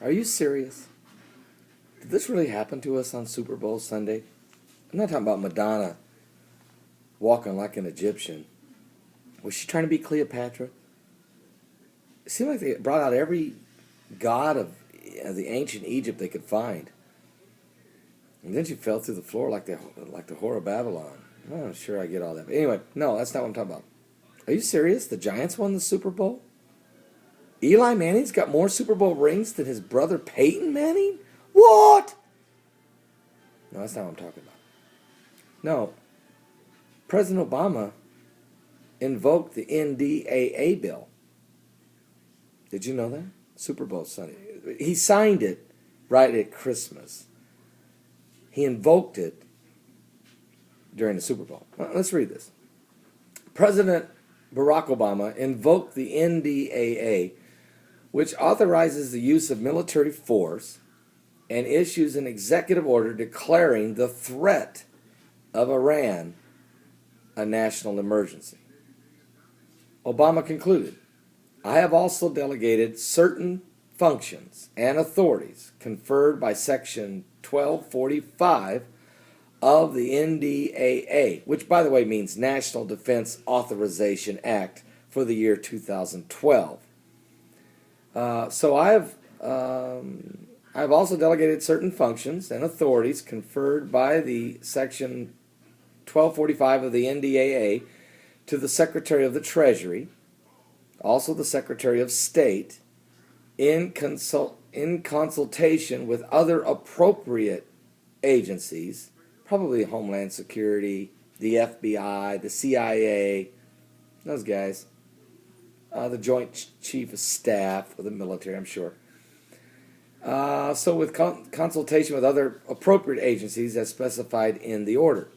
Are you serious? Did this really happen to us on Super Bowl Sunday? I'm not talking about Madonna walking like an Egyptian. Was she trying to be Cleopatra? It seemed like they brought out every god of the ancient Egypt they could find. And then she fell through the floor like the Whore of Babylon. I'm not sure I get all that. But anyway, no, that's not what I'm talking about. Are you serious? The Giants won the Super Bowl? Eli Manning's got more Super Bowl rings than his brother Peyton Manning? What? No, that's not what I'm talking about. No. President Obama invoked the NDAA bill. Did you know that? Super Bowl Sunday. He signed it right at Christmas. He invoked it during the Super Bowl. Well, let's read this. President Barack Obama invoked the NDAA, which authorizes the use of military force and issues an executive order declaring the threat of Iran a national emergency. Obama concluded, I have also delegated certain functions and authorities conferred by Section 1245 of the NDAA, which, by the way, means National Defense Authorization Act for the year 2012. So I've also delegated certain functions and authorities conferred by the Section 1245 of the NDAA to the Secretary of the Treasury, also the Secretary of State, in consultation with other appropriate agencies, probably Homeland Security, the FBI, the CIA, those guys, the Joint Chief of Staff of the military, I'm sure. So with consultation with other appropriate agencies as specified in the order.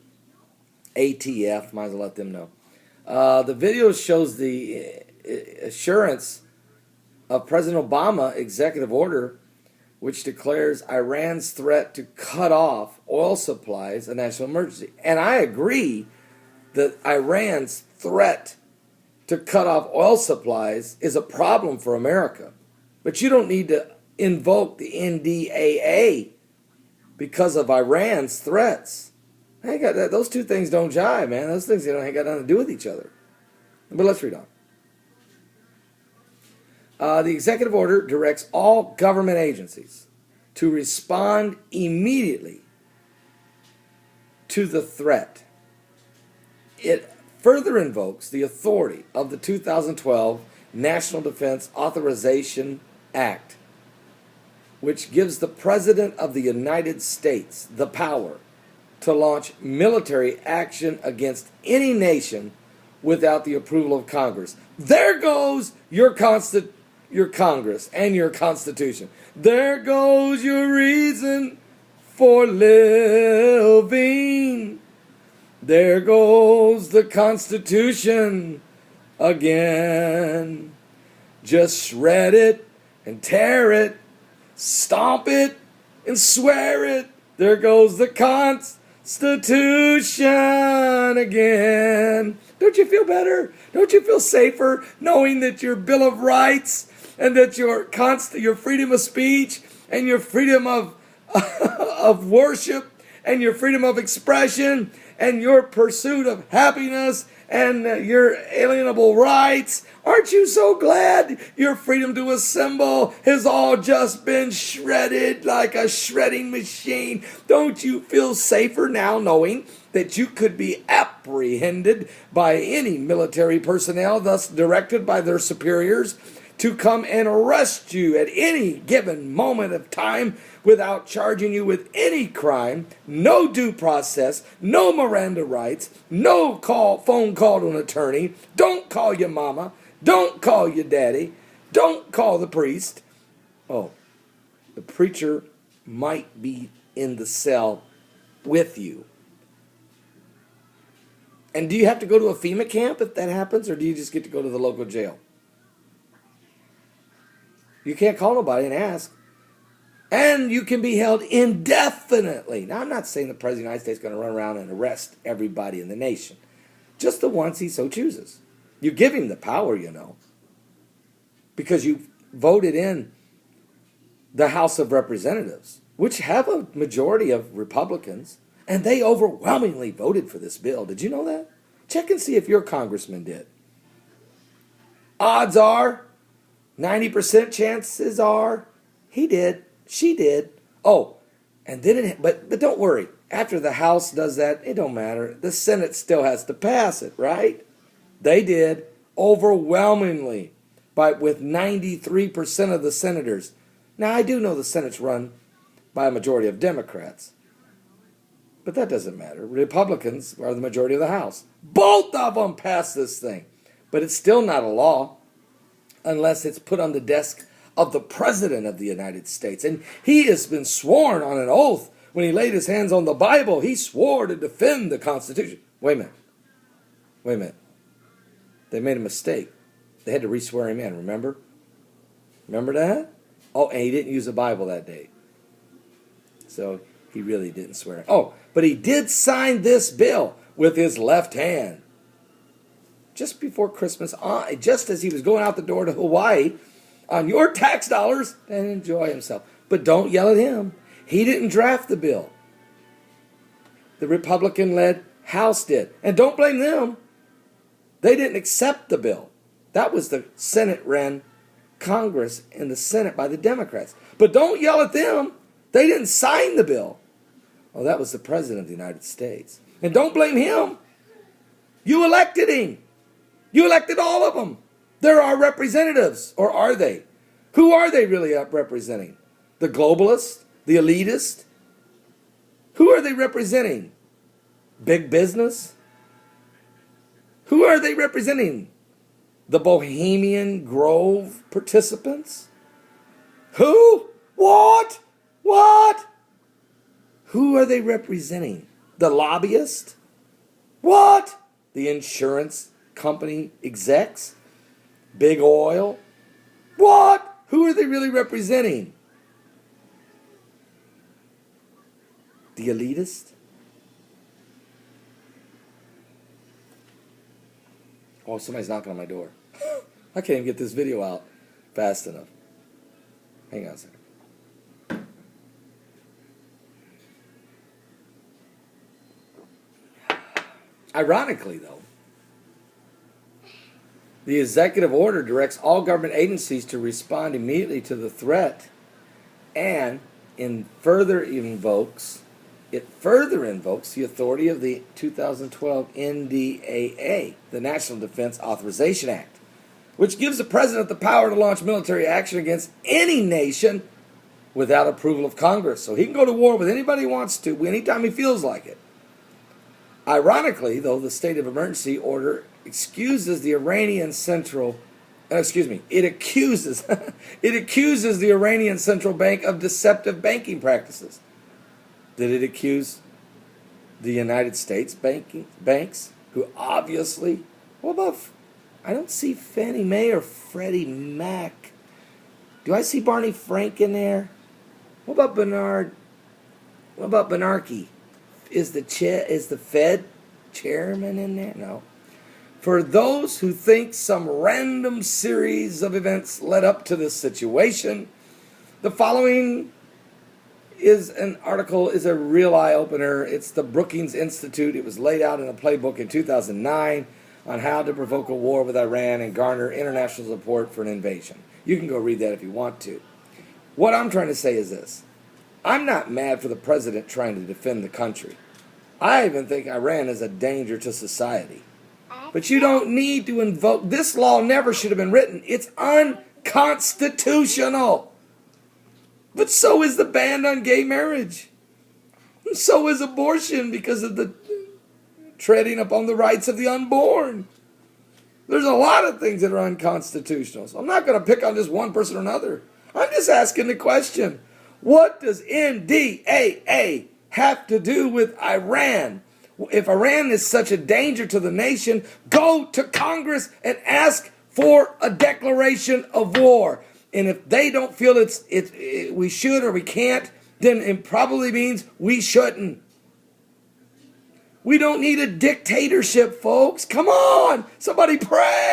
ATF, might as well let them know. The video shows the assurance of President Obama executive order, which declares Iran's threat to cut off oil supplies a national emergency. And I agree that Iran's threat to cut off oil supplies is a problem for America. But you don't need to invoke the NDAA because of Iran's threats. Those two things don't jive, man. Those things ain't got nothing to do with each other. But let's read on. The executive order directs all government agencies to respond immediately to the threat. It further invokes the authority of the 2012 National Defense Authorization Act, which gives the President of the United States the power to launch military action against any nation without the approval of Congress. There goes your Congress and your Constitution. There goes your reason for living. There goes the Constitution again. Just shred it and tear it, stomp it and swear it. There goes the Constitution again. Don't you feel better? Don't you feel safer knowing that your Bill of Rights and that your freedom of speech and your freedom of of worship and your freedom of expression and your pursuit of happiness and your alienable rights, aren't you so glad your freedom to assemble has all just been shredded like a shredding machine? Don't you feel safer now knowing that you could be apprehended by any military personnel, thus directed by their superiors, to come and arrest you at any given moment of time without charging you with any crime, no due process, no Miranda rights, no phone call to an attorney, don't call your mama, don't call your daddy, don't call the priest. Oh, the preacher might be in the cell with you. And do you have to go to a FEMA camp if that happens, or do you just get to go to the local jail? You can't call nobody and ask. And you can be held indefinitely. Now, I'm not saying the President of the United States is going to run around and arrest everybody in the nation. Just the ones he so chooses. You give him the power, because you voted in the House of Representatives, which have a majority of Republicans, and they overwhelmingly voted for this bill. Did you know that? Check and see if your congressman did. Odds are, 90% chances are, he did, she did. Oh, and then but don't worry. After the House does that, it don't matter. The Senate still has to pass it, right? They did overwhelmingly, with 93% of the senators. Now, I do know the Senate's run by a majority of Democrats, but that doesn't matter. Republicans are the majority of the House. Both of them passed this thing, but it's still not a law unless it's put on the desk of the President of the United States. And he has been sworn on an oath. When he laid his hands on the Bible, he swore to defend the Constitution. Wait a minute. They made a mistake. They had to re-swear him in, remember? Remember that? Oh, and he didn't use the Bible that day. So he really didn't swear. Oh, but he did sign this bill with his left hand. Just before Christmas, just as he was going out the door to Hawaii, on your tax dollars, and enjoy himself. But don't yell at him. He didn't draft the bill. The Republican-led House did. And don't blame them. They didn't accept the bill. That was the Senate ran Congress and the Senate by the Democrats. But don't yell at them. They didn't sign the bill. Oh, that was the President of the United States. And don't blame him. You elected him. You elected all of them. They're our representatives. Or are they? Who are they really representing? The globalists? The elitist? Who are they representing? Big business? Who are they representing? The Bohemian Grove participants? Who? What? Who are they representing? The lobbyist? What? The insurance company execs? Big oil? What? Who are they really representing? The elitist? Oh, somebody's knocking on my door. I can't even get this video out fast enough. Hang on a second. Ironically, though, the executive order directs all government agencies to respond immediately to the threat, and it further invokes the authority of the 2012 NDAA, the National Defense Authorization Act, which gives the president the power to launch military action against any nation without approval of Congress. So he can go to war with anybody he wants to, anytime he feels like it. Ironically, though, the state of emergency order excuses the Iranian central, it accuses the Iranian central bank of deceptive banking practices. Did it accuse the United States banks, who obviously, what about, I don't see Fannie Mae or Freddie Mac. Do I see Barney Frank in there? What about Bernard? What about Bernanke? Is the Fed chairman in there? No. For those who think some random series of events led up to this situation, the following is a real eye-opener. It's the Brookings Institute. It was laid out in a playbook in 2009 on how to provoke a war with Iran and garner international support for an invasion. You can go read that if you want to. What I'm trying to say is this. I'm not mad for the president trying to defend the country. I even think Iran is a danger to society. But you don't need to invoke. This law never should have been written. It's unconstitutional. But so is the ban on gay marriage. And so is abortion because of the treading upon the rights of the unborn. There's a lot of things that are unconstitutional. So I'm not going to pick on just one person or another. I'm just asking the question. What does NDAA have to do with Iran? If Iran is such a danger to the nation, go to Congress and ask for a declaration of war. And if they don't feel we should or we can't, then it probably means we shouldn't. We don't need a dictatorship, folks. Come on, somebody pray.